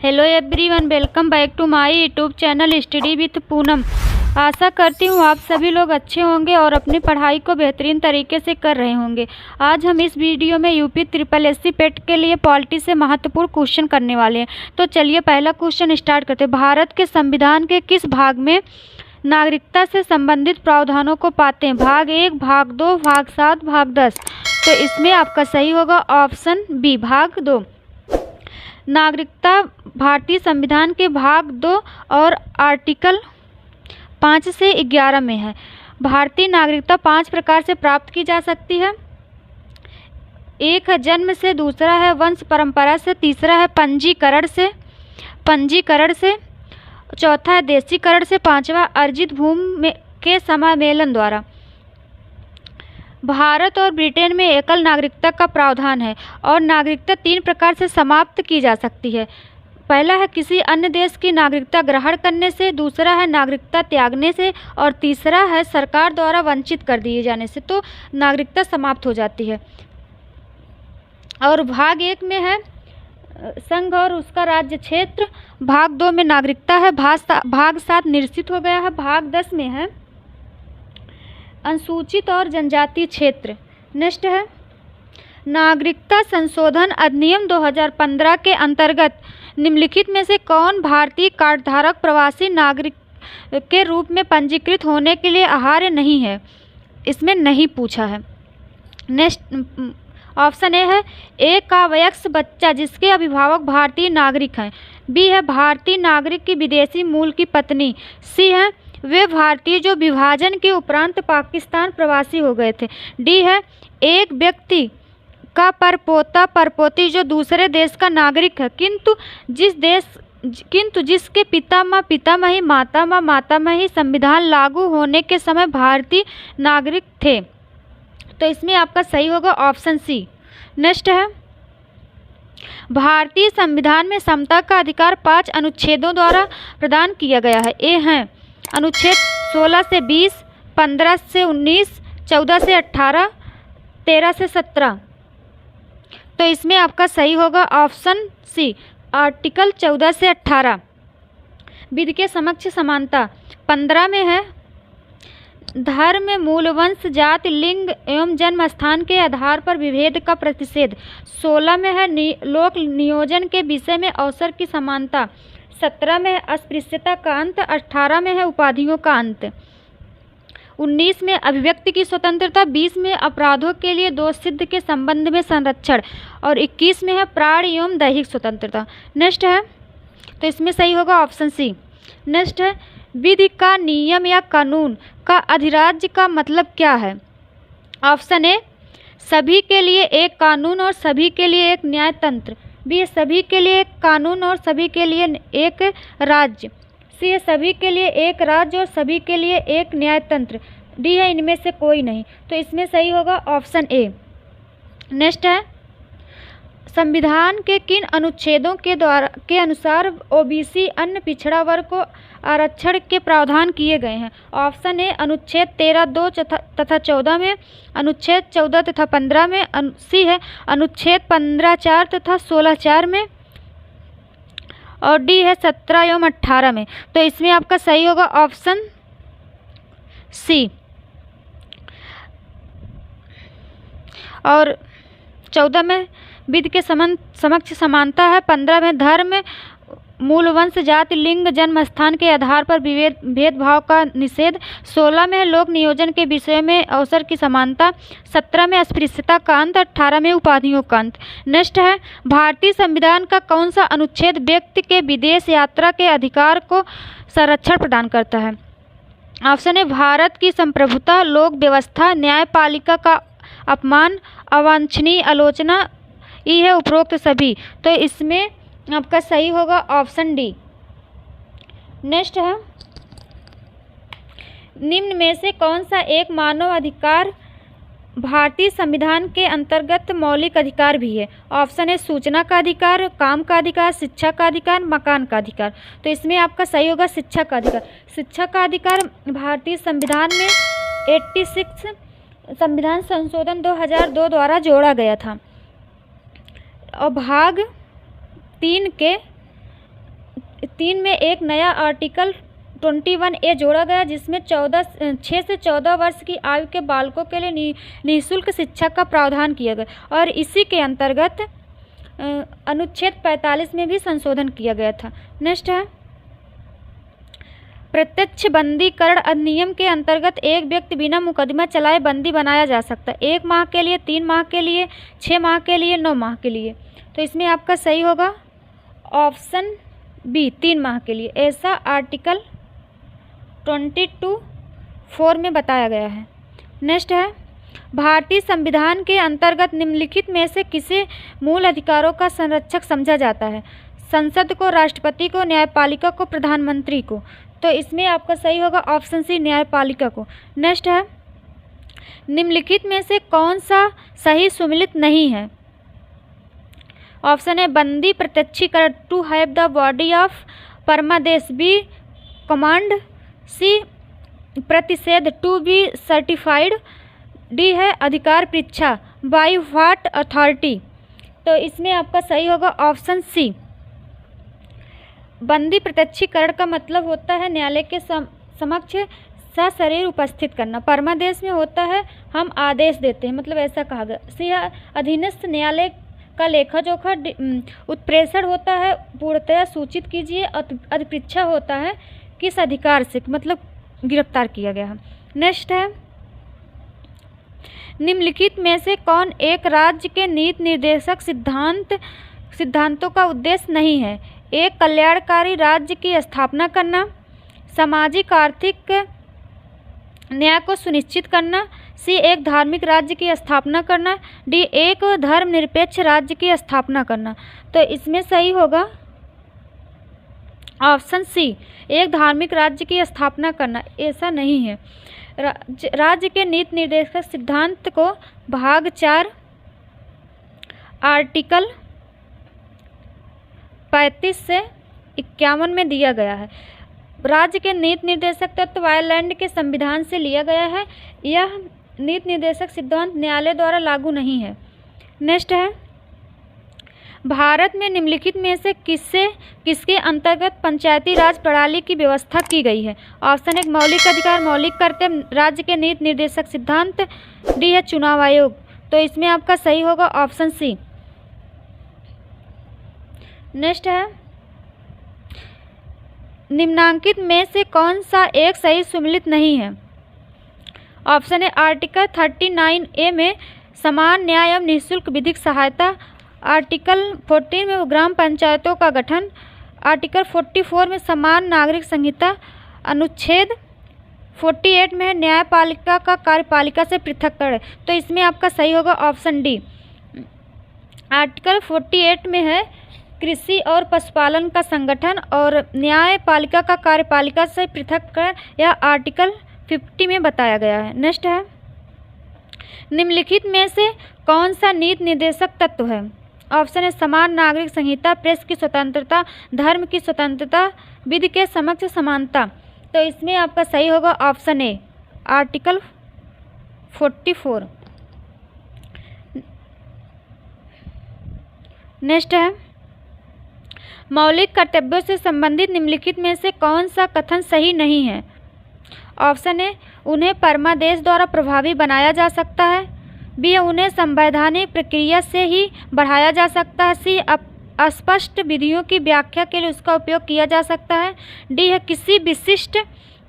Hello everyone, welcome back to my YouTube channel study with Poonam. आशा करती हूँ आप सभी लोग अच्छे होंगे और अपनी पढ़ाई को बेहतरीन तरीके से कर रहे होंगे। आज हम इस वीडियो में यूपी SSSC पेट के लिए पॉलिटी से महत्वपूर्ण क्वेश्चन करने वाले हैं। तो चलिए पहला क्वेश्चन स्टार्ट करते हैं। भारत के संविधान के किस भाग में नागरिकता से संबंधित प्रावधानों को पाते हैं? भाग 1, भाग 2, भाग 7, भाग 10। तो इसमें आपका सही होगा ऑप्शन बी, भाग 2। नागरिकता भारतीय संविधान के भाग 2 और आर्टिकल 5 से 11 में है। भारतीय नागरिकता 5 प्रकार से प्राप्त की जा सकती है। एक है जन्म से, दूसरा है वंश परंपरा से, तीसरा है पंजीकरण से, चौथा है देशीकरण से, पांचवा अर्जित भूमि के समामेलन द्वारा। भारत और ब्रिटेन में एकल नागरिकता का प्रावधान है और नागरिकता 3 प्रकार से समाप्त की जा सकती है। पहला है किसी अन्य देश की नागरिकता ग्रहण करने से, दूसरा है नागरिकता त्यागने से और तीसरा है सरकार द्वारा वंचित कर दिए जाने से। तो नागरिकता समाप्त हो जाती है। और भाग 1 में है संघ और उसका राज्य क्षेत्र, भाग 2 में नागरिकता है, भाग 7 निश्चित हो गया है, भाग 10 में है अनुसूचित और जनजातीय क्षेत्र। नेक्स्ट है नागरिकता संशोधन अधिनियम 2015 के अंतर्गत निम्नलिखित में से कौन भारतीय कार्डधारक प्रवासी नागरिक के रूप में पंजीकृत होने के लिए अर्ह नहीं है? इसमें नहीं पूछा है। नेक्स्ट ऑप्शन ए है एक का वयस्क बच्चा जिसके अभिभावक भारतीय नागरिक हैं, बी है भारतीय नागरिक की विदेशी मूल की पत्नी, सी है वे भारतीय जो विभाजन के उपरांत पाकिस्तान प्रवासी हो गए थे, डी है एक व्यक्ति का परपोता परपोती जो दूसरे देश का नागरिक है किंतु जिसके पितामही मातामही संविधान लागू होने के समय भारतीय नागरिक थे। तो इसमें आपका सही होगा ऑप्शन सी। नेक्स्ट है भारतीय संविधान में समता का अधिकार 5 अनुच्छेदों द्वारा प्रदान किया गया है। ए है अनुच्छेद 16 से 20, 15 से 19, 14 से 18, 13 से 17। तो इसमें आपका सही होगा ऑप्शन सी, आर्टिकल 14 से 18। विधि के समक्ष समानता 15 में है धर्म, मूल वंश, जाति, लिंग एवं जन्म स्थान के आधार पर विभेद का प्रतिषेध। 16 में है लोक नियोजन के विषय में अवसर की समानता। 17 में है अस्पृश्यता का अंत। 18 में है उपाधियों का अंत। 19 में अभिव्यक्ति की स्वतंत्रता। 20 में अपराधों के लिए दोष सिद्ध के संबंध में संरक्षण और 21 में है प्राण एवं दैहिक स्वतंत्रता। नेक्स्ट है तो इसमें सही होगा ऑप्शन सी। नेक्स्ट है विधि का नियम या कानून का अधिराज्य का मतलब क्या है? ऑप्शन ए सभी के लिए एक कानून और सभी के लिए एक न्याय तंत्र, बी सभी के लिए एक कानून और सभी के लिए एक राज्य, सी है सभी के लिए एक राज्य और सभी के लिए एक न्याय तंत्र, डी है इनमें से कोई नहीं। तो इसमें सही होगा ऑप्शन ए। नेक्स्ट है संविधान के किन अनुच्छेदों के अनुसार ओबीसी अन्य पिछड़ा वर्ग को आरक्षण के प्रावधान किए गए हैं? ऑप्शन ए अनुच्छेद 13, 2 तथा 14 में, अनुच्छेद 14 तथा 15 में, सी है अनुच्छेद 15, 4 तथा 16, 4 में और डी है 17 एवं 18 में। तो इसमें आपका सही होगा ऑप्शन सी। और 14 में विधि के समक्ष समानता है। 15 में धर्म, मूल वंश, जाति, लिंग, जन्म स्थान के आधार पर भेदभाव का निषेध। 16 में लोक नियोजन के विषय में अवसर की समानता। 17 में अस्पृश्यता का अंत। 18 में उपाधियों का अंत। नेक्स्ट है भारतीय संविधान का कौन सा अनुच्छेद व्यक्ति के विदेश यात्रा के अधिकार को संरक्षण प्रदान करता है? ऑप्शन है भारत की संप्रभुता, लोक व्यवस्था, न्यायपालिका का अपमान, अवांछनीय आलोचना, ई है उपरोक्त सभी। तो इसमें आपका सही होगा ऑप्शन डी। नेक्स्ट है निम्न में से कौन सा एक मानव अधिकार भारतीय संविधान के अंतर्गत मौलिक अधिकार भी है? ऑप्शन है सूचना का अधिकार, काम का अधिकार, शिक्षा का अधिकार, मकान का अधिकार। तो इसमें आपका सही होगा शिक्षा का अधिकार। शिक्षा का अधिकार भारतीय संविधान में 86 संविधान संशोधन 2002 द्वारा जोड़ा गया था और भाग 3 के 3 में एक नया आर्टिकल 21A जोड़ा गया, जिसमें 6 से 14 वर्ष की आयु के बालकों के लिए निःशुल्क शिक्षा का प्रावधान किया गया और इसी के अंतर्गत अनुच्छेद 45 में भी संशोधन किया गया था। नेक्स्ट है प्रत्यक्ष बंदीकरण अधिनियम के अंतर्गत एक व्यक्ति बिना मुकदमा चलाए बंदी बनाया जा सकता है 1 माह के लिए, 3 माह के लिए, 6 माह के लिए, 9 माह के लिए। तो इसमें आपका सही होगा ऑप्शन बी 3 माह के लिए। ऐसा आर्टिकल 22(4) में बताया गया है। नेक्स्ट है भारतीय संविधान के अंतर्गत निम्नलिखित में से किसे मूल अधिकारों का संरक्षक समझा जाता है? संसद को, राष्ट्रपति को, न्यायपालिका को, प्रधानमंत्री को। तो इसमें आपका सही होगा ऑप्शन सी न्यायपालिका को। नेक्स्ट है निम्नलिखित में से कौन सा सही सुमेलित नहीं है? ऑप्शन ए बंदी प्रत्यक्षीकरण, to have the body of परमादेश, बी कमांड, सी प्रतिषेध, टू बी सर्टिफाइड, डी है अधिकार परीक्षा, बाय व्हाट अथॉरिटी। तो इसमें आपका सही होगा ऑप्शन सी। बंदी प्रत्यक्षीकरण का मतलब होता है न्यायालय के समक्ष सशरीर उपस्थित करना। परमादेश में होता है हम आदेश देते हैं, मतलब ऐसा कहा गया। सी अधीनस्थ न्यायालय का लेखा जोखा उत्प्रेषण होता है पूर्णतया सूचित कीजिए। अधिपरीक्षा होता है किस अधिकार से, मतलब गिरफ्तार किया गया है। नेक्स्ट है निम्नलिखित में से कौन एक राज्य के नीति निर्देशक सिद्धांतों का उद्देश्य नहीं है? एक कल्याणकारी राज्य की स्थापना करना, सामाजिक आर्थिक न्याय को सुनिश्चित करना, सी एक धार्मिक राज्य की स्थापना करना, डी एक धर्मनिरपेक्ष राज्य की स्थापना करना। तो इसमें सही होगा ऑप्शन सी एक धार्मिक राज्य की स्थापना करना। ऐसा नहीं है। राज्य के नीति निर्देशक सिद्धांत को भाग 4 आर्टिकल 35 से 51 में दिया गया है। राज्य के नीति निर्देशक तत्व आयरलैंड के संविधान से लिया गया है। यह नीति निर्देशक सिद्धांत न्यायालय द्वारा लागू नहीं है। नेक्स्ट है भारत में निम्नलिखित में से किसके अंतर्गत पंचायती राज प्रणाली की व्यवस्था की गई है? ऑप्शन एक मौलिक अधिकार, मौलिक कर्तव्य, राज्य के नीति निर्देशक सिद्धांत, डी है चुनाव आयोग। तो इसमें आपका सही होगा ऑप्शन सी। नेक्स्ट है निम्नांकित में से कौन सा एक सही सुमेलित नहीं है? ऑप्शन ए आर्टिकल 39A में समान न्याय एवं निःशुल्क विधिक सहायता, आर्टिकल 14 में ग्राम पंचायतों का गठन, आर्टिकल 44 में समान नागरिक संहिता, अनुच्छेद 48 में है न्यायपालिका का कार्यपालिका से पृथक्करण। तो इसमें आपका सही होगा ऑप्शन डी। आर्टिकल 48 में है कृषि और पशुपालन का संगठन और न्यायपालिका का कार्यपालिका से पृथक्करण, यह आर्टिकल 50 में बताया गया है। नेक्स्ट है निम्नलिखित में से कौन सा नीति निर्देशक तत्व है? ऑप्शन है समान नागरिक संहिता, प्रेस की स्वतंत्रता, धर्म की स्वतंत्रता, विधि के समक्ष समानता। तो इसमें आपका सही होगा ऑप्शन ए आर्टिकल 44। नेक्स्ट है मौलिक कर्तव्यों से संबंधित निम्नलिखित में से कौन सा कथन सही नहीं है? ऑप्शन ए उन्हें परमादेश द्वारा प्रभावी बनाया जा सकता है, बी उन्हें संवैधानिक प्रक्रिया से ही बढ़ाया जा सकता है, सी अस्पष्ट विधियों की व्याख्या के लिए उसका उपयोग किया जा सकता है, डी है किसी विशिष्ट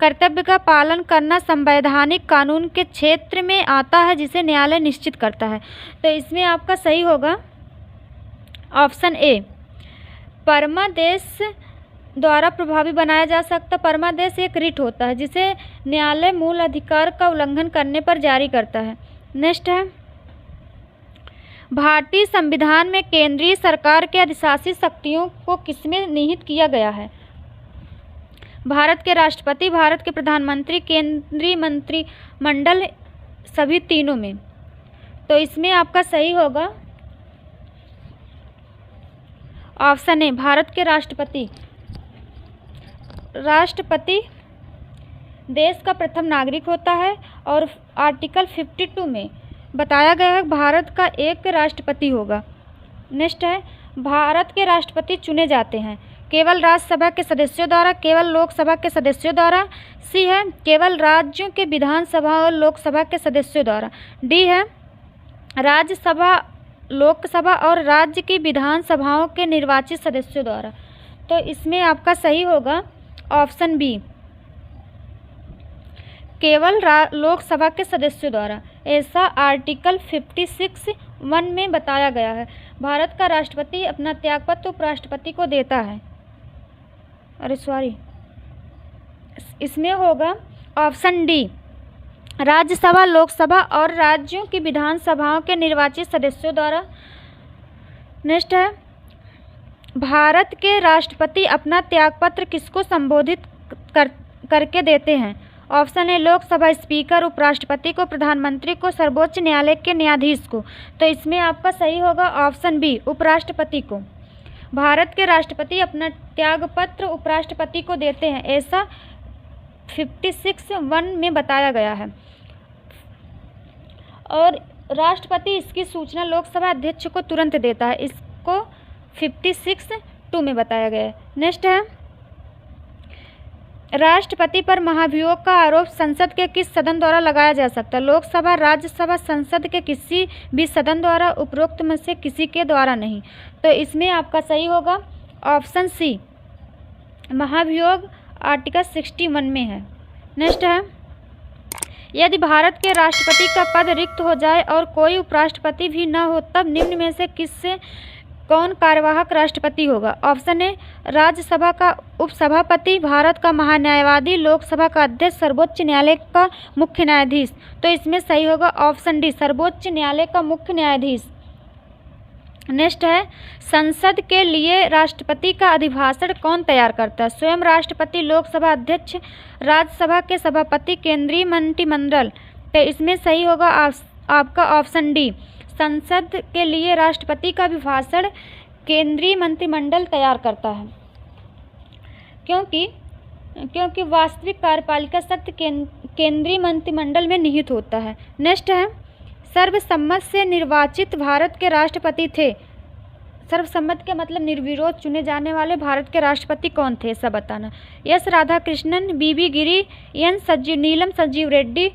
कर्तव्य का पालन करना संवैधानिक कानून के क्षेत्र में आता है जिसे न्यायालय निश्चित करता है। तो इसमें आपका सही होगा ऑप्शन ए परमादेश द्वारा प्रभावी बनाया जा सकता। परमादेश एक रिट होता है जिसे न्यायालय मूल अधिकार का उल्लंघन करने पर जारी करता है। नेक्स्ट है भारतीय संविधान में केंद्रीय सरकार के अधिशासी शक्तियों को किसमें निहित किया गया है? भारत के राष्ट्रपति, भारत के प्रधानमंत्री, केंद्रीय मंत्रिमंडल, सभी तीनों में। तो इसमें आपका सही होगा ऑप्शन ए भारत के राष्ट्रपति। राष्ट्रपति देश का प्रथम नागरिक होता है और आर्टिकल 52 में बताया गया है भारत का एक राष्ट्रपति होगा। नेक्स्ट है भारत के राष्ट्रपति चुने जाते हैं केवल राज्यसभा के सदस्यों द्वारा, केवल लोकसभा के सदस्यों द्वारा। सी है केवल राज्यों के विधानसभा और लोकसभा के सदस्यों द्वारा। डी है राज्यसभा, लोकसभा और राज्य की विधानसभाओं के निर्वाचित सदस्यों द्वारा। तो इसमें आपका सही होगा ऑप्शन बी, केवल लोकसभा के सदस्यों द्वारा। ऐसा आर्टिकल 56(1) में बताया गया है। भारत का राष्ट्रपति अपना त्यागपत्र उपराष्ट्रपति को देता है। अरे सॉरी, इसमें होगा ऑप्शन डी, राज्यसभा, लोकसभा और राज्यों की विधानसभाओं के निर्वाचित सदस्यों द्वारा। नेक्स्ट है भारत के राष्ट्रपति अपना त्यागपत्र किसको संबोधित करके देते हैं। ऑप्शन ए लोकसभा स्पीकर, उपराष्ट्रपति को, प्रधानमंत्री को, सर्वोच्च न्यायालय के न्यायाधीश को। तो इसमें आपका सही होगा ऑप्शन बी, उपराष्ट्रपति को। भारत के राष्ट्रपति अपना त्यागपत्र उपराष्ट्रपति को देते हैं, ऐसा 56(1) में बताया गया है। और राष्ट्रपति इसकी सूचना लोकसभा अध्यक्ष को तुरंत देता है, इसको 56(2) में बताया गया है। नेक्स्ट है राष्ट्रपति पर महाभियोग का आरोप संसद के किस सदन द्वारा लगाया जा सकता है। लोकसभा, राज्यसभा, संसद के किसी भी सदन द्वारा, उपरोक्त में से किसी के द्वारा नहीं। तो इसमें आपका सही होगा ऑप्शन सी, महाभियोग आर्टिकल 61 में है। नेक्स्ट है यदि भारत के राष्ट्रपति का पद रिक्त हो जाए और कोई उपराष्ट्रपति भी न हो, तब निम्न में से किससे कौन कार्यवाहक राष्ट्रपति होगा। ऑप्शन ए राज्यसभा का उपसभापति, भारत का महान्यायवादी, लोकसभा का अध्यक्ष, सर्वोच्च न्यायालय का मुख्य न्यायाधीश। तो इसमें सही होगा ऑप्शन डी, सर्वोच्च न्यायालय का मुख्य न्यायाधीश। नेक्स्ट है संसद के लिए राष्ट्रपति का अभिभाषण कौन तैयार करता है। स्वयं राष्ट्रपति, लोकसभा अध्यक्ष, राज्यसभा के सभापति, केंद्रीय मंत्रिमंडल। तो इसमें सही होगा आपका ऑप्शन डी, संसद के लिए राष्ट्रपति का अभिभाषण केंद्रीय मंत्रिमंडल तैयार करता है, क्योंकि वास्तविक कार्यपालिका शक्ति केंद्रीय मंत्रिमंडल में निहित होता है। नेक्स्ट है सर्वसम्मत से निर्वाचित भारत के राष्ट्रपति थे। सर्वसम्मत के मतलब निर्विरोध चुने जाने वाले भारत के राष्ट्रपति कौन थे, सब बताना। एस राधाकृष्णन, बीबी गिरी, नीलम संजीव रेड्डी,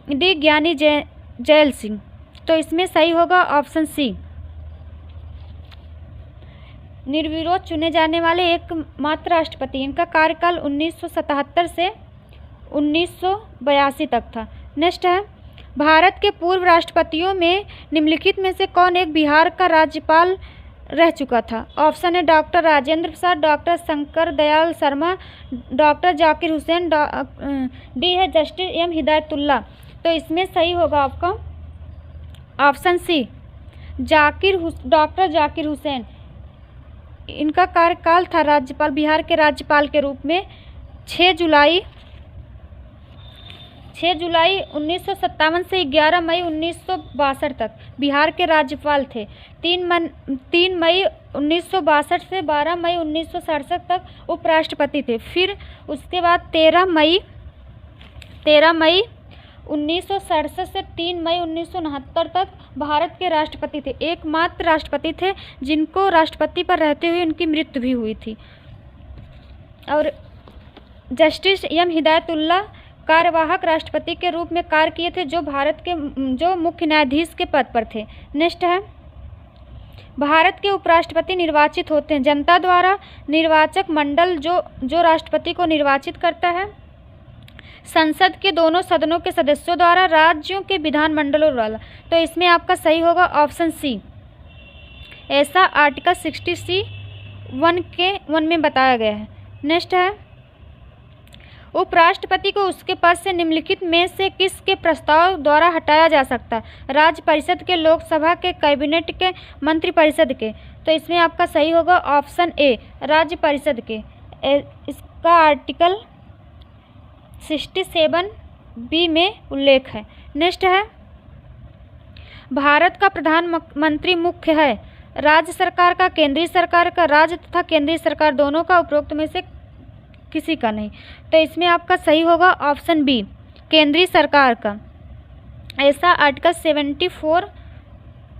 डी ज्ञानी जैल सिंह। तो इसमें सही होगा ऑप्शन सी, निर्विरोध चुने जाने वाले एकमात्र राष्ट्रपति। इनका कार्यकाल 1977 से 1982 तक था। नेक्स्ट है भारत के पूर्व राष्ट्रपतियों में निम्नलिखित में से कौन एक बिहार का राज्यपाल रह चुका था। ऑप्शन है doctor Rajendra Prasad, doctor Shankar Dayal Sharma, doctor Zakir Hussain, D है जस्टिस एम हिदायतुल्ला। तो इसमें सही होगा आपका option C, doctor Zakir Hussain. इनका कार्यकाल था राज्यपाल, बिहार के राज्यपाल के रूप में 6 जुलाई 1957 से 11 मई 1962 तक बिहार के राज्यपाल थे। 3 मई 1962 से 12 मई 1967 तक उपराष्ट्रपति थे। फिर उसके बाद 13 मई 1967 से 3 मई 1969 तक भारत के राष्ट्रपति थे। एकमात्र राष्ट्रपति थे जिनको राष्ट्रपति पर रहते हुए उनकी मृत्यु भी हुई थी। और जस्टिस एम हिदायतुल्ला कार्यवाहक राष्ट्रपति के रूप में कार्य किए थे, जो मुख्य न्यायाधीश के पद पर थे। नेक्स्ट है भारत के उपराष्ट्रपति निर्वाचित होते हैं जनता द्वारा। निर्वाचक मंडल जो राष्ट्रपति को निर्वाचित करता है, संसद के दोनों सदनों के सदस्यों द्वारा, राज्यों के विधानमंडलों द्वारा। तो इसमें आपका सही होगा ऑप्शन सी, ऐसा आर्टिकल 60(1) में बताया गया है। नेक्स्ट है उपराष्ट्रपति को उसके पद से निम्नलिखित में से किसके प्रस्ताव द्वारा हटाया जा सकता है। राज्य परिषद के, लोकसभा के, कैबिनेट के, मंत्रिपरिषद के। तो इसमें आपका सही होगा ऑप्शन ए, राज्य परिषद के। इसका आर्टिकल 67(b) में उल्लेख है। नेक्स्ट है भारत का प्रधानमंत्री मुख्य है राज्य सरकार का, केंद्रीय सरकार का, राज्य तथा केंद्रीय सरकार दोनों का, उपरोक्त में से किसी का नहीं। तो इसमें आपका सही होगा ऑप्शन बी, केंद्रीय सरकार का। ऐसा आर्टिकल 74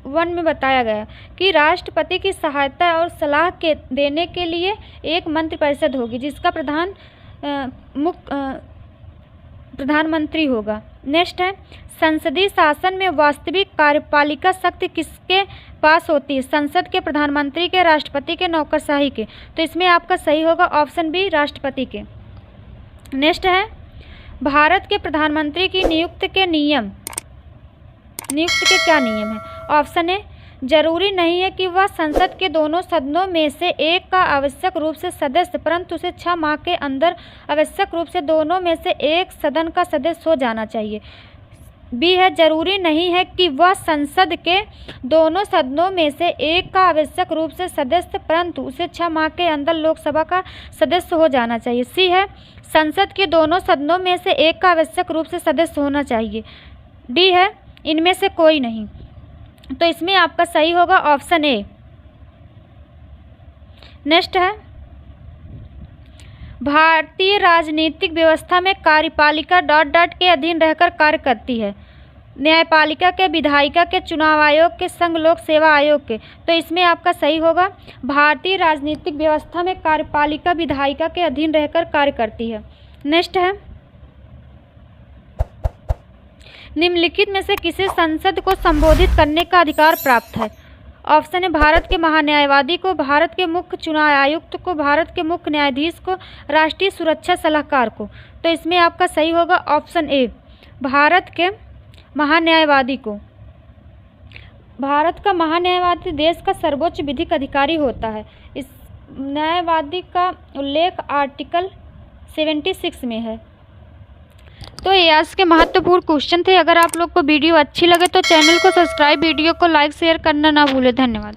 1 में बताया गया कि राष्ट्रपति की सहायता और सलाह के देने के लिए एक मंत्रिपरिषद होगी जिसका प्रधानमंत्री होगा। नेक्स्ट है, संसदीय शासन में वास्तविक कार्यपालिका शक्ति किसके पास होती है? संसद के, प्रधानमंत्री के, राष्ट्रपति के, नौकरशाही के। तो इसमें आपका सही होगा ऑप्शन बी, राष्ट्रपति के। नेक्स्ट है, भारत के प्रधानमंत्री की नियुक्ति के क्या नियम है? ऑप्शन ए, जरूरी नहीं है कि वह संसद के दोनों सदनों में से एक का आवश्यक रूप से सदस्य, परंतु उसे 6 माह के अंदर आवश्यक रूप से दोनों में से एक सदन का सदस्य हो जाना चाहिए। बी है, जरूरी नहीं है कि वह संसद के दोनों सदनों में से एक का आवश्यक रूप से सदस्य, परंतु उसे 6 माह के अंदर लोकसभा का सदस्य हो जाना चाहिए। सी है, संसद के दोनों सदनों में से एक का आवश्यक रूप से सदस्य होना चाहिए। डी है, इनमें से कोई नहीं। तो इसमें आपका सही होगा ऑप्शन ए। नेक्स्ट है, भारतीय राजनीतिक व्यवस्था में कार्यपालिका ... के अधीन रहकर कार्य करती है। न्यायपालिका के, विधायिका के, चुनाव आयोग के, संघ लोक सेवा आयोग के। तो इसमें आपका सही होगा, भारतीय राजनीतिक व्यवस्था में कार्यपालिका विधायिका के अधीन रहकर कार्य करती है। नेक्स्ट है, निम्नलिखित में से किसे संसद को संबोधित करने का अधिकार प्राप्त है? ऑप्शन है, भारत के महान्यायवादी को, भारत के मुख्य चुनाव आयुक्त को, भारत के मुख्य न्यायाधीश को, राष्ट्रीय सुरक्षा सलाहकार को। तो इसमें आपका सही होगा ऑप्शन ए, भारत के महान्यायवादी को। भारत का महान्यायवादी देश का सर्वोच्च विधिक अधिकारी होता है। इस न्यायवादी का उल्लेख आर्टिकल 76 में है। तो ये आज के महत्वपूर्ण क्वेश्चन थे। अगर आप लोग को वीडियो अच्छी लगे तो चैनल को सब्सक्राइब, वीडियो को लाइक शेयर करना ना भूलें। धन्यवाद।